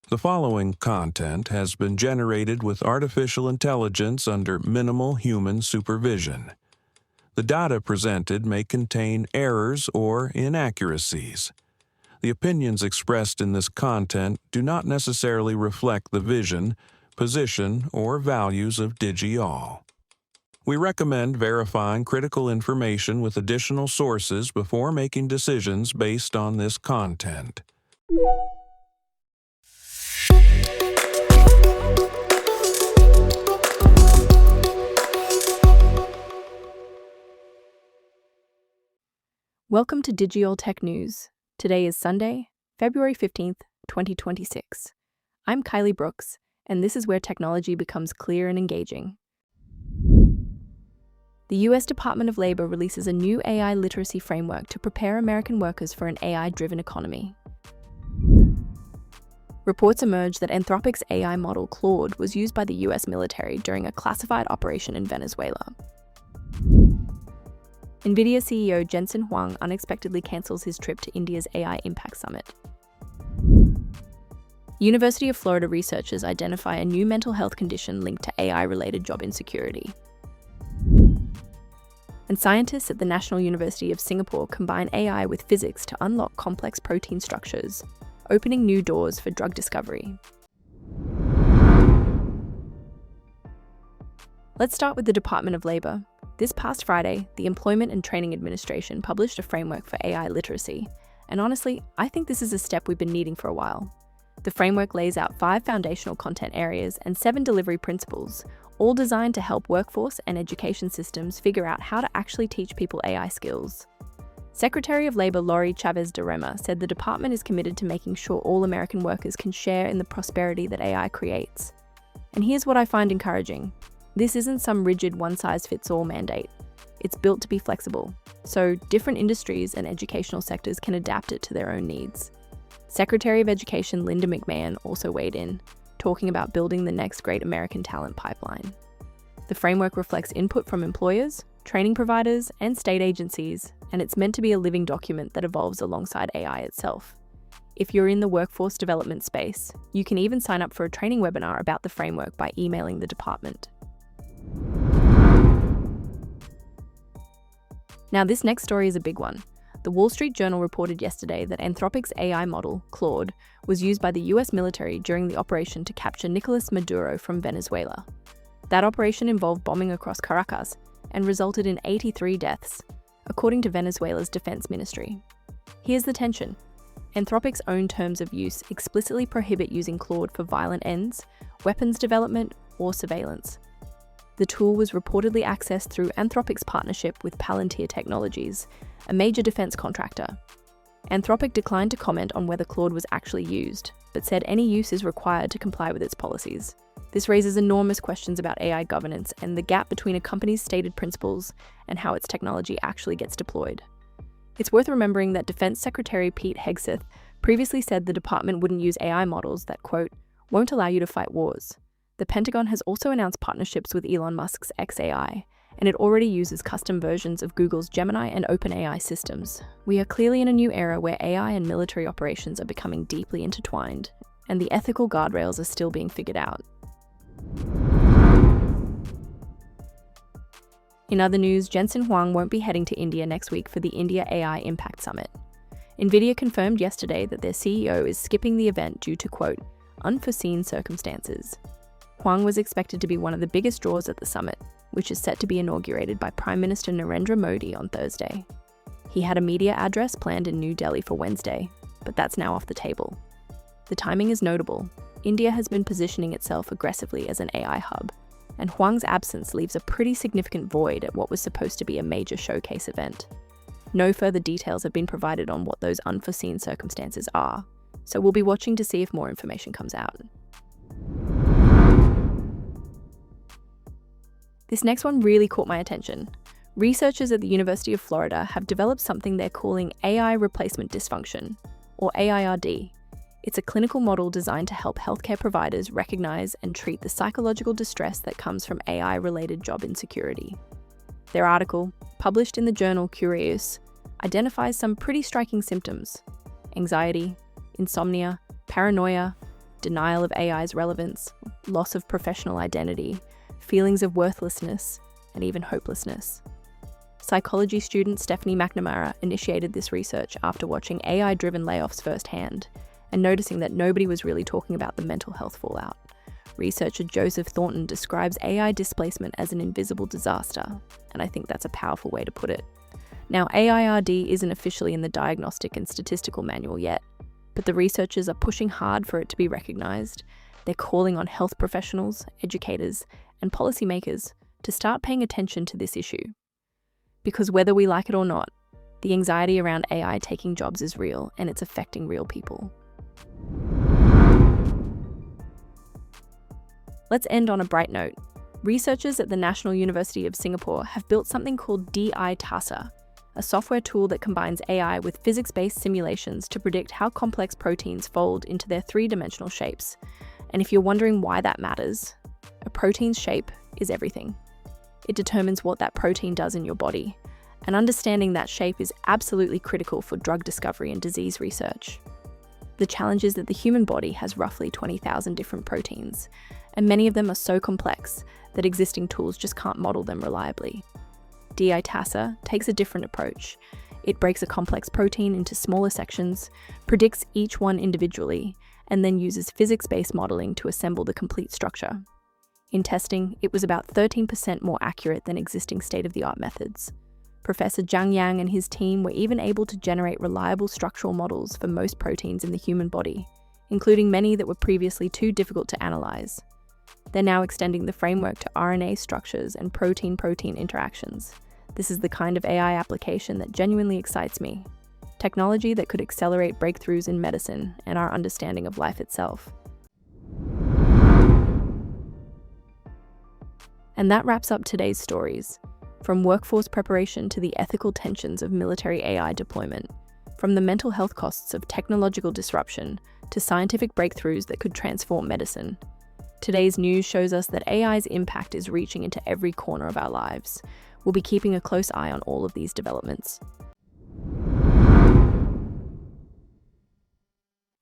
The following content has been generated with artificial intelligence under minimal human supervision. The data presented may contain errors or inaccuracies. The opinions expressed in this content do not necessarily reflect the vision, position, or values of DigiAll. We recommend verifying critical information with additional sources before making decisions based on this content. Welcome to DigiAll Tech News. Today is Sunday, February 15th, 2026. I'm Kylie Brooks, and this is where technology becomes clear and engaging. The U.S. Department of Labor releases a new AI literacy framework to prepare American workers for an AI-driven economy. Reports emerge that Anthropic's AI model Claude was used by the U.S. military during a classified operation in Venezuela. NVIDIA CEO Jensen Huang unexpectedly cancels his trip to India's AI Impact Summit. University of Florida researchers identify a new mental health condition linked to AI-related job insecurity. And scientists at the National University of Singapore combine AI with physics to unlock complex protein structures, opening new doors for drug discovery. Let's start with the Department of Labor. This past Friday, the Employment and Training Administration published a framework for AI literacy, and honestly, I think this is a step we've been needing for a while. The framework lays out 5 foundational content areas and 7 delivery principles, all designed to help workforce and education systems figure out how to actually teach people AI skills. Secretary of Labor Lori Chavez de Rema said the department is committed to making sure all American workers can share in the prosperity that AI creates. And here's what I find encouraging. This isn't some rigid one-size-fits-all mandate. It's built to be flexible, so different industries and educational sectors can adapt it to their own needs. Secretary of Education Linda McMahon also weighed in, talking about building the next great American talent pipeline. The framework reflects input from employers, training providers, and state agencies, and it's meant to be a living document that evolves alongside AI itself. If you're in the workforce development space, you can even sign up for a training webinar about the framework by emailing the department. Now, this next story is a big one. The Wall Street Journal reported yesterday that Anthropic's AI model, Claude, was used by the US military during the operation to capture Nicolas Maduro from Venezuela. That operation involved bombing across Caracas and resulted in 83 deaths, according to Venezuela's defense ministry. Here's the tension. Anthropic's own terms of use explicitly prohibit using Claude for violent ends, weapons development, or surveillance. The tool was reportedly accessed through Anthropic's partnership with Palantir Technologies, a major defense contractor. Anthropic declined to comment on whether Claude was actually used, but said any use is required to comply with its policies. This raises enormous questions about AI governance and the gap between a company's stated principles and how its technology actually gets deployed. It's worth remembering that Defense Secretary Pete Hegseth previously said the department wouldn't use AI models that, quote, won't allow you to fight wars. The Pentagon has also announced partnerships with Elon Musk's xAI, and it already uses custom versions of Google's Gemini and OpenAI systems. We are clearly in a new era where AI and military operations are becoming deeply intertwined, and the ethical guardrails are still being figured out. In other news, Jensen Huang won't be heading to India next week for the India AI Impact Summit. NVIDIA confirmed yesterday that their CEO is skipping the event due to, quote, unforeseen circumstances. Huang was expected to be one of the biggest draws at the summit, which is set to be inaugurated by Prime Minister Narendra Modi on Thursday. He had a media address planned in New Delhi for Wednesday, but that's now off the table. The timing is notable. India has been positioning itself aggressively as an AI hub, and Huang's absence leaves a pretty significant void at what was supposed to be a major showcase event. No further details have been provided on what those unforeseen circumstances are, so we'll be watching to see if more information comes out. This next one really caught my attention. Researchers at the University of Florida have developed something they're calling AI Replacement Dysfunction, or AIRD. It's a clinical model designed to help healthcare providers recognize and treat the psychological distress that comes from AI-related job insecurity. Their article, published in the journal Curious, identifies some pretty striking symptoms: anxiety, insomnia, paranoia, denial of AI's relevance, loss of professional identity, feelings of worthlessness, and even hopelessness. Psychology student Stephanie McNamara initiated this research after watching AI-driven layoffs firsthand and noticing that nobody was really talking about the mental health fallout. Researcher Joseph Thornton describes AI displacement as an invisible disaster, and I think that's a powerful way to put it. Now, AIRD isn't officially in the Diagnostic and Statistical Manual yet, but the researchers are pushing hard for it to be recognized. They're calling on health professionals, educators, and policymakers to start paying attention to this issue. Because whether we like it or not, the anxiety around AI taking jobs is real, and it's affecting real people. Let's end on a bright note. Researchers at the National University of Singapore have built something called D-I-TASSER, a software tool that combines AI with physics-based simulations to predict how complex proteins fold into their three-dimensional shapes. And if you're wondering why that matters, a protein's shape is everything. It determines what that protein does in your body, and understanding that shape is absolutely critical for drug discovery and disease research. The challenge is that the human body has roughly 20,000 different proteins, and many of them are so complex that existing tools just can't model them reliably. D-I-TASSER takes a different approach. It breaks a complex protein into smaller sections, predicts each one individually, and then uses physics-based modeling to assemble the complete structure. In testing, it was about 13% more accurate than existing state-of-the-art methods. Professor Zhang Yang and his team were even able to generate reliable structural models for most proteins in the human body, including many that were previously too difficult to analyze. They're now extending the framework to RNA structures and protein-protein interactions. This is the kind of AI application that genuinely excites me. Technology that could accelerate breakthroughs in medicine and our understanding of life itself. And that wraps up today's stories. From workforce preparation to the ethical tensions of military AI deployment, from the mental health costs of technological disruption to scientific breakthroughs that could transform medicine. Today's news shows us that AI's impact is reaching into every corner of our lives. We'll be keeping a close eye on all of these developments.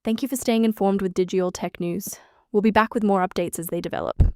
Thank you for staying informed with Digital Tech News. We'll be back with more updates as they develop.